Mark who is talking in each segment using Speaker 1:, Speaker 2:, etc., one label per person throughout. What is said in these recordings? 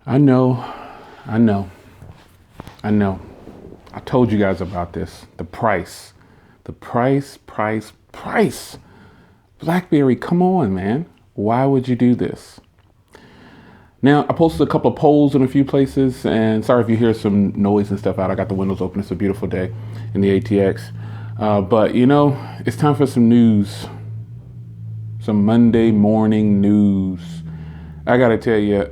Speaker 1: I know, I know, I know. I told you guys about this. The price. The price. BlackBerry, come on, man. Why would you do this? Now, I posted a couple of polls in a few places, and sorry if you hear some noise and stuff out. I got the windows open. It's a beautiful day in the ATX. But, it's time for some news. Some Monday morning news. I got to tell you,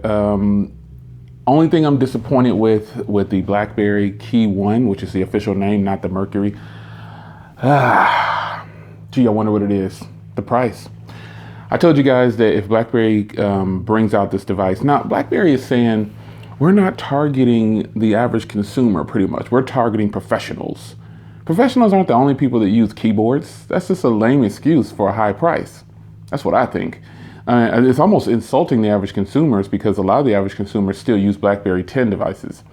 Speaker 1: only thing I'm disappointed with the BlackBerry KEYone, which is the official name, not the Mercury. Gee, I wonder what it is. The price. I told you guys that if BlackBerry brings out this device, now BlackBerry is saying we're not targeting the average consumer pretty much. We're targeting professionals. Professionals aren't the only people that use keyboards. That's just a lame excuse for a high price. That's what I think. It's almost insulting the average consumers because a lot of the average consumers still use BlackBerry 10 devices.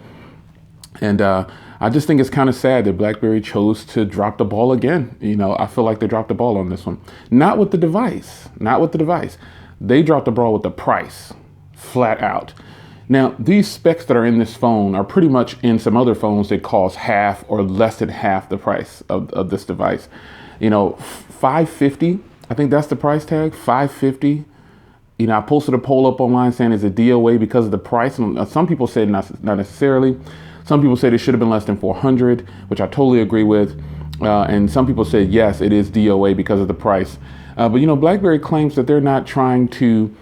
Speaker 1: And I just think it's kind of sad that BlackBerry chose to drop the ball again. I feel like they dropped the ball on this one. Not with the device. They dropped the ball with the price, flat out. Now, these specs that are in this phone are pretty much in some other phones that cost half or less than half the price of this device. $550, I think that's the price tag, $550. I posted a poll up online saying is it DOA because of the price. And some people said not necessarily. Some people said it should have been less than 400, which I totally agree with. And some people said, yes, it is DOA because of the price. But BlackBerry claims that they're not trying to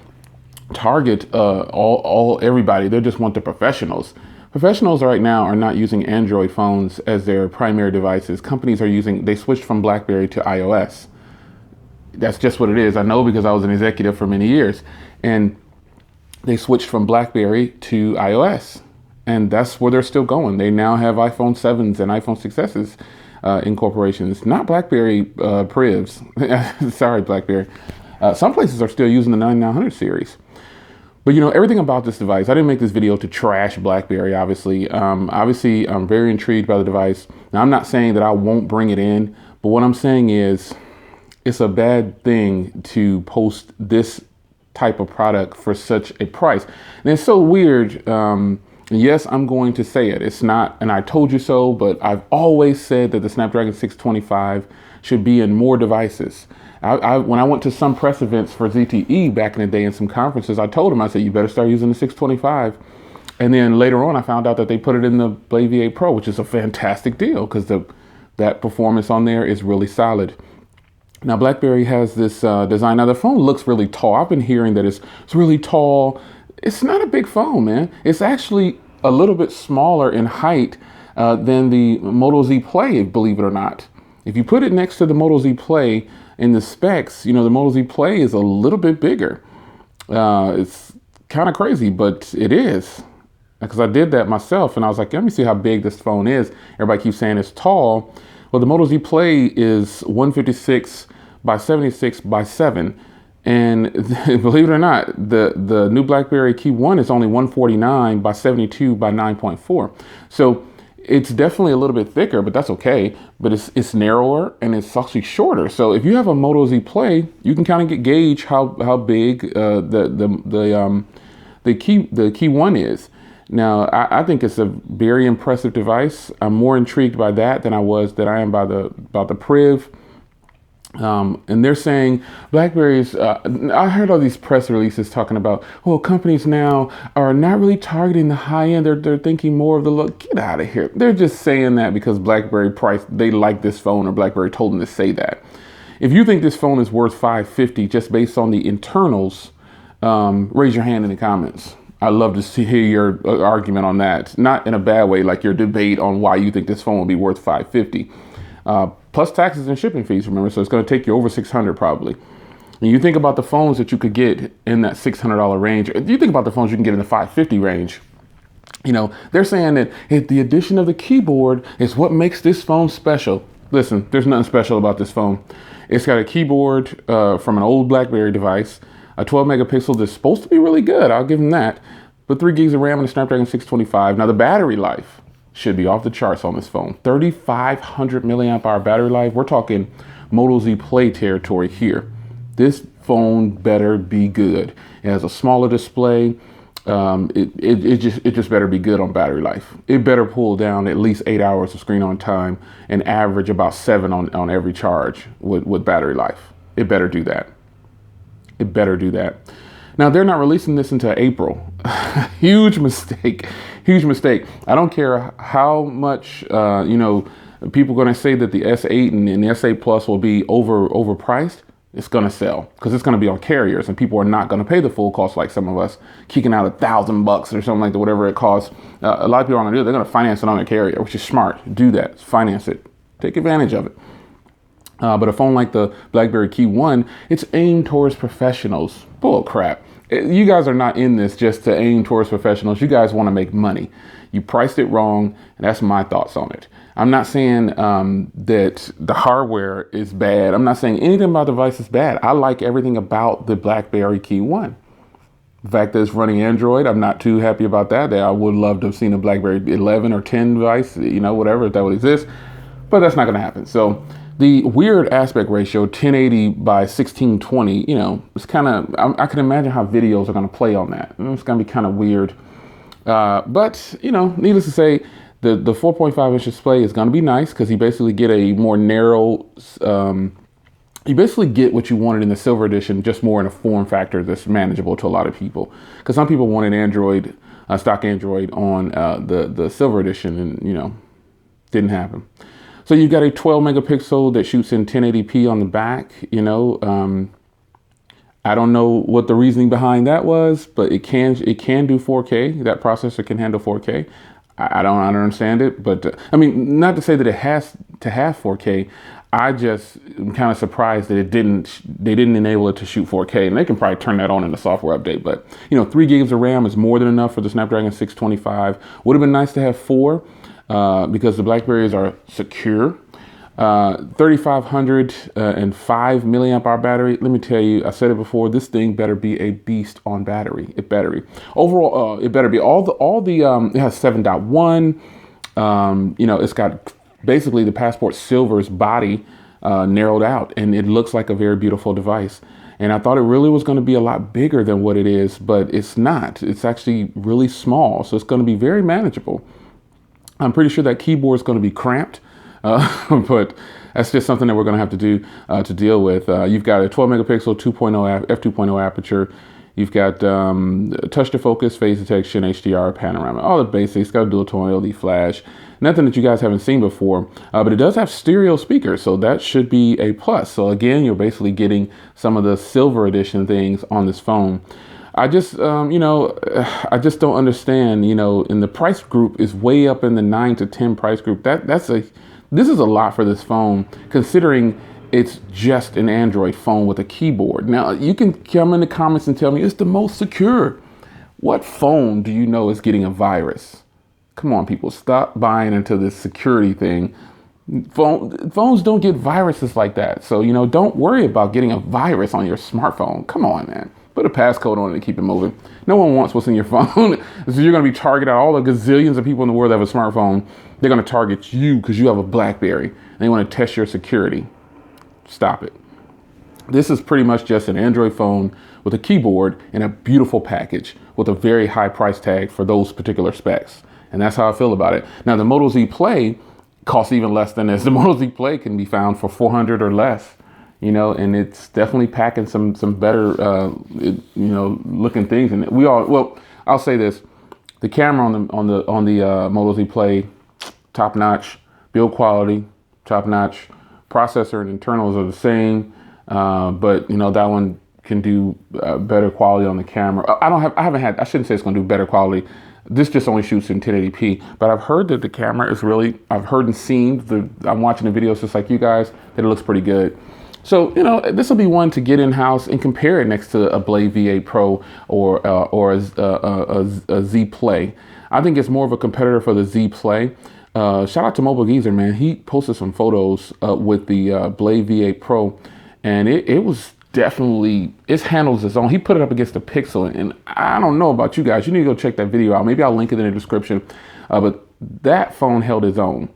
Speaker 1: target everybody. They just want the professionals. Professionals right now are not using Android phones as their primary devices. Companies they switched from BlackBerry to iOS. That's just what it is. I know because I was an executive for many years, and they switched from BlackBerry to iOS, and that's where they're still going. They now have iPhone 7s and iPhone 6s in corporations, not BlackBerry Privs. Sorry, BlackBerry. Some places are still using the 9900 series. But everything about this device, I didn't make this video to trash BlackBerry, obviously. Obviously, I'm very intrigued by the device. Now, I'm not saying that I won't bring it in, but what I'm saying is, it's a bad thing to post this type of product for such a price. And it's so weird. Yes, I'm going to say it. It's not, and I told you so, but I've always said that the Snapdragon 625 should be in more devices. When I went to some press events for ZTE back in the day in some conferences, I told them, I said, you better start using the 625. And then later on, I found out that they put it in the Blade V8 Pro, which is a fantastic deal because that performance on there is really solid. Now, BlackBerry has this design. Now, the phone looks really tall. I've been hearing that it's really tall. It's not a big phone, man. It's actually a little bit smaller in height than the Moto Z Play, believe it or not. If you put it next to the Moto Z Play in the specs, the Moto Z Play is a little bit bigger. It's kind of crazy, but it is. Because I did that myself, and I was like, let me see how big this phone is. Everybody keeps saying it's tall. Well, the Moto Z Play is 156 by 76 by 7. And believe it or not, the new BlackBerry KEYone is only 149 by 72 by 9.4. So it's definitely a little bit thicker, but that's okay. But it's narrower and it's actually shorter. So if you have a Moto Z Play, you can kind of gauge how big the KEYone is. Now, I think it's a very impressive device. I'm more intrigued by that than I am by the Priv. And they're saying BlackBerry's, I heard all these press releases talking about, companies now are not really targeting the high end. They're thinking more of the look. Get out of here. They're just saying that because BlackBerry they like this phone or BlackBerry told them to say that. If you think this phone is worth $550 just based on the internals, raise your hand in the comments. I'd love to hear your argument on that. Not in a bad way, like your debate on why you think this phone will be worth $550. Plus taxes and shipping fees, remember, so it's going to take you over $600 probably. And you think about the phones that you could get in that $600 range. You think about the phones you can get in the $550 range. They're saying that the addition of the keyboard is what makes this phone special. Listen, there's nothing special about this phone. It's got a keyboard from an old BlackBerry device, a 12 megapixel that's supposed to be really good. I'll give them that. But 3 gigs of RAM and a Snapdragon 625. Now the battery life should be off the charts on this phone. 3,500 milliamp hour battery life. We're talking Moto Z Play territory here. This phone better be good. It has a smaller display. It just better be good on battery life. It better pull down at least 8 hours of screen on time and average about 7 on every charge with battery life. It better do that. It better do that. Now, they're not releasing this until April. Huge mistake. Huge mistake. I don't care how much, people are going to say that the S8 and the S8 Plus will be overpriced. It's going to sell because it's going to be on carriers, and people are not going to pay the full cost like some of us kicking out $1,000 or something like that, whatever it costs. A lot of people aren't going to do it. They're going to finance it on a carrier, which is smart. Do that. Finance it. Take advantage of it. But a phone like the BlackBerry KEYone, it's aimed towards professionals. Bull crap. You guys are not in this just to aim towards professionals. You guys want to make money. You priced it wrong, and that's my thoughts on it. I'm not saying that the hardware is bad. I'm not saying anything about the device is bad. I like everything about the BlackBerry KEYone. The fact that it's running Android, I'm not too happy about that. I would love to have seen a BlackBerry 11 or 10 device, whatever, if that would exist. But that's not going to happen. So the weird aspect ratio, 1080 by 1620, it's kind of, I can imagine how videos are going to play on that. It's going to be kind of weird. But, needless to say, the 4.5 inch display is going to be nice because you basically get a more narrow, you basically get what you wanted in the silver edition, just more in a form factor that's manageable to a lot of people. Because some people wanted Android, stock Android on the silver edition, and, didn't happen. So you've got a 12 megapixel that shoots in 1080p on the back, I don't know what the reasoning behind that was, but it can do 4K. That processor can handle 4K. I don't understand it, but not to say that it has to have 4K. I just am kind of surprised that they didn't enable it to shoot 4K, and they can probably turn that on in the software update. But 3 gigs of RAM is more than enough for the Snapdragon 625. Would have been nice to have 4 because the Blackberries are secure. 3500 and 5 milliamp hour battery. Let me tell you, I said it before, this thing better be a beast on battery. It better be. Overall, it better be it has 7.1. It's got basically the Passport Silver's body narrowed out, and it looks like a very beautiful device. And I thought it really was going to be a lot bigger than what it is, but it's not. It's actually really small, so it's going to be very manageable. I'm pretty sure that keyboard is going to be cramped. But that's just something that we're going to have to do to deal with. You've got a 12 megapixel 2.0 f2.0 aperture. You've got touch to focus, phase detection, HDR, panorama, all the basics. Got a dual tone LED flash. Nothing that you guys haven't seen before, but it does have stereo speakers, so that should be a plus. So again, you're basically getting some of the silver edition things on this phone. I just, I just don't understand, and the price group is way up in the 9 to 10 price group. This is a lot for this phone, considering it's just an Android phone with a keyboard. Now, you can come in the comments and tell me it's the most secure. What phone do you know is getting a virus? Come on, people, stop buying into this security thing. Phones don't get viruses like that. So, don't worry about getting a virus on your smartphone. Come on, man. Put a passcode on it and keep it moving. No one wants what's in your phone. So you're going to be targeted out. All the gazillions of people in the world that have a smartphone, they're going to target you because you have a BlackBerry and they want to test your security. Stop it. This is pretty much just an Android phone with a keyboard and a beautiful package with a very high price tag for those particular specs. And that's how I feel about it. Now, the Moto Z Play costs even less than this. The Moto Z Play can be found for $400 or less. And it's definitely packing some better, looking things. And I'll say this: the camera on the Moto Z Play, top notch, build quality, top notch, processor and internals are the same, but that one can do better quality on the camera. I shouldn't say it's going to do better quality. This just only shoots in 1080p, but I've heard that the camera is I've heard and seen I'm watching the videos just like you guys, that it looks pretty good. So, this will be one to get in-house and compare it next to a Blade V8 Pro or a Z Play. I think it's more of a competitor for the Z Play. Shout out to Mobile Geezer, man. He posted some photos with the Blade V8 Pro, and it was definitely, it handles its own. He put it up against the Pixel, and I don't know about you guys. You need to go check that video out. Maybe I'll link it in the description. But that phone held its own.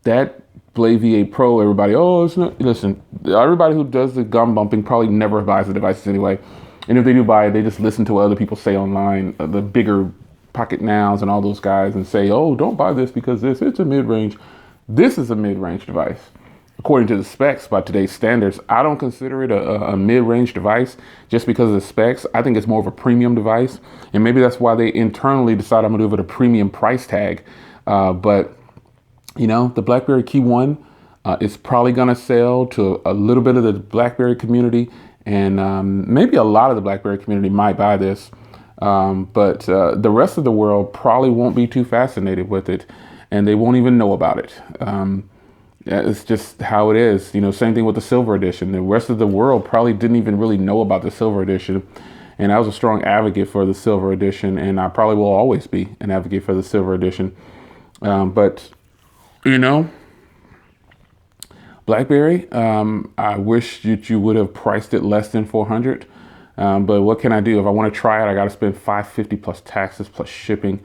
Speaker 1: That Blade V8 Pro, everybody, it's not, listen, everybody who does the gum bumping probably never buys the devices anyway. And if they do buy it, they just listen to what other people say online, the bigger Pocket Nows and all those guys, and say, oh, don't buy this because it's a mid-range. This is a mid-range device. According to the specs by today's standards, I don't consider it a mid-range device just because of the specs. I think it's more of a premium device. And maybe that's why they internally decided I'm gonna give it a premium price tag. But you know, the BlackBerry KEYone is probably gonna sell to a little bit of the BlackBerry community, and maybe a lot of the BlackBerry community might buy this. But the rest of the world probably won't be too fascinated with it, and they won't even know about it. It's just how it is. You know, same thing with the Silver Edition. The rest of the world probably didn't even really know about the Silver Edition. And I was a strong advocate for the Silver Edition, and I probably will always be an advocate for the Silver Edition. But, you know, BlackBerry, I wish that you would have priced it less than $400. But what can I do? If I want to try it, I got to spend $550 plus taxes plus shipping.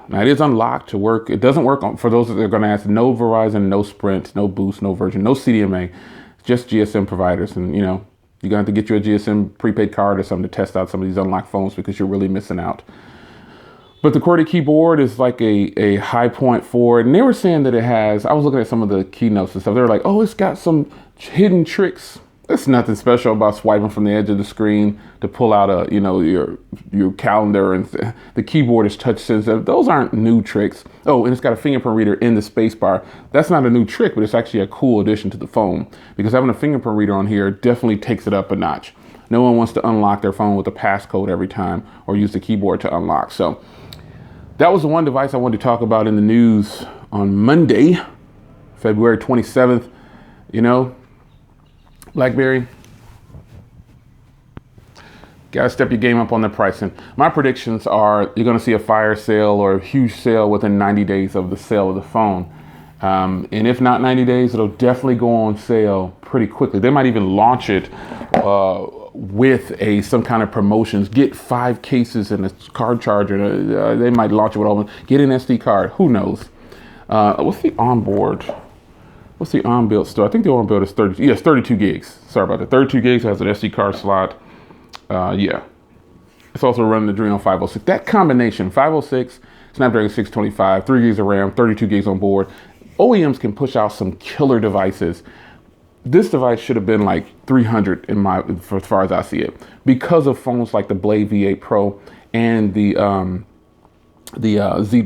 Speaker 1: Now it is unlocked to work. It doesn't work for those that are going to ask. No Verizon, no Sprint, no Boost, no Virgin, no CDMA, just GSM providers. And you know, you're going to have to get you a GSM prepaid card or something to test out some of these unlocked phones because you're really missing out. But the QWERTY keyboard is like a high point for it. And they were saying that it has, I was looking at some of the keynotes and stuff. They were like, oh, it's got some hidden tricks. There's nothing special about swiping from the edge of the screen to pull out a, you know, your calendar, and the keyboard is touch sensitive. Those aren't new tricks. Oh, and it's got a fingerprint reader in the space bar. That's not a new trick, but it's actually a cool addition to the phone, because having a fingerprint reader on here definitely takes it up a notch. No one wants to unlock their phone with a passcode every time or use the keyboard to unlock. So that was the one device I wanted to talk about in the news on Monday, February 27th. You know, BlackBerry, gotta step your game up on the pricing. My predictions are you're gonna see a fire sale or a huge sale within 90 days of the sale of the phone. And if not 90 days, it'll definitely go on sale pretty quickly. They might even launch it with some kind of promotions. Get 5 cases and a card charger. They might launch it with all of them. Get an SD card, who knows? What's the onboard? What's the on-build store? I think the on-build is 32 gigs. Sorry about that. 32 gigs, has an SD card slot. Yeah. It's also running the Adreno 506. That combination, 506, Snapdragon 625, 3 gigs of RAM, 32 gigs on board. OEMs can push out some killer devices. This device should have been like 300 for as far as I see it, because of phones like the Blade V8 Pro and the Z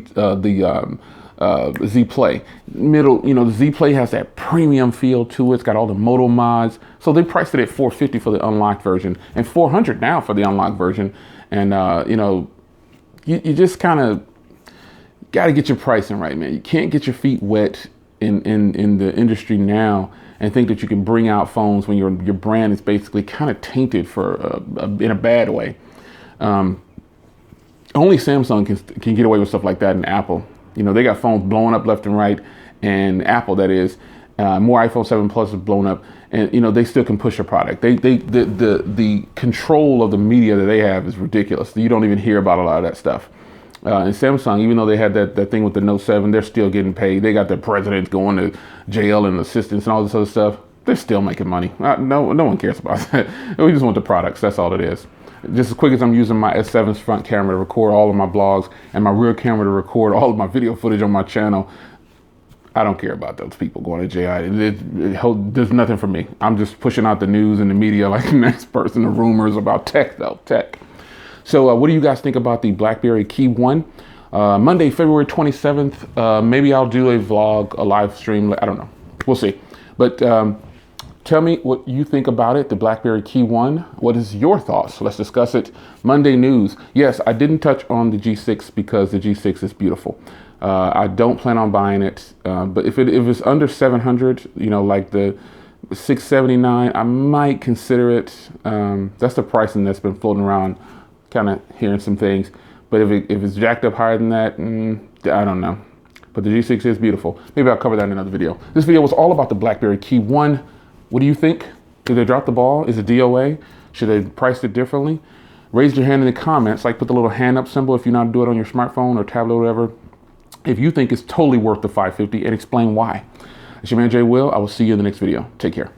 Speaker 1: Play. The Z Play has that premium feel to it. It's got all the Moto mods. So they priced it at $450 for the unlocked version and $400 now for the unlocked version. And you just kind of got to get your pricing right, man. You can't get your feet wet in the industry now and think that you can bring out phones when your brand is basically kind of tainted in a bad way. Only Samsung can get away with stuff like that, and Apple. You know, they got phones blowing up left and right, and Apple, that is, more iPhone 7 Plus is blown up, and you know they still can push a product. The control of the media that they have is ridiculous. You don't even hear about a lot of that stuff. And Samsung, even though they had that thing with the Note 7, they're still getting paid. They got their presidents going to jail and assistants and all this other stuff. They're still making money. No one cares about that. We just want the products. That's all it is. Just as quick as I'm using my S7's front camera to record all of my blogs and my rear camera to record all of my video footage on my channel, I don't care about those people going to jail. There's nothing for me. I'm just pushing out the news and the media like the next person, the rumors about tech. So what do you guys think about the BlackBerry KEYone? Monday, February 27th, maybe I'll do a vlog, a live stream. I don't know. We'll see. But tell me what you think about it, the BlackBerry KEYone. What is your thoughts? Let's discuss it. Monday news. Yes, I didn't touch on the G6 because the G6 is beautiful. I don't plan on buying it. But if it's under 700, you know, like the 679, I might consider it. That's the pricing that's been floating around, kind of hearing some things. But if it's jacked up higher than that, I don't know. But the G6 is beautiful. Maybe I'll cover that in another video. This video was all about the BlackBerry KEYone. What do you think? Did they drop the ball? Is it DOA? Should they price it differently? Raise your hand in the comments, like put the little hand up symbol if you know how to do it on your smartphone or tablet or whatever. If you think it's totally worth the $550, and explain why. It's your man Jay Will. I will see you in the next video. Take care.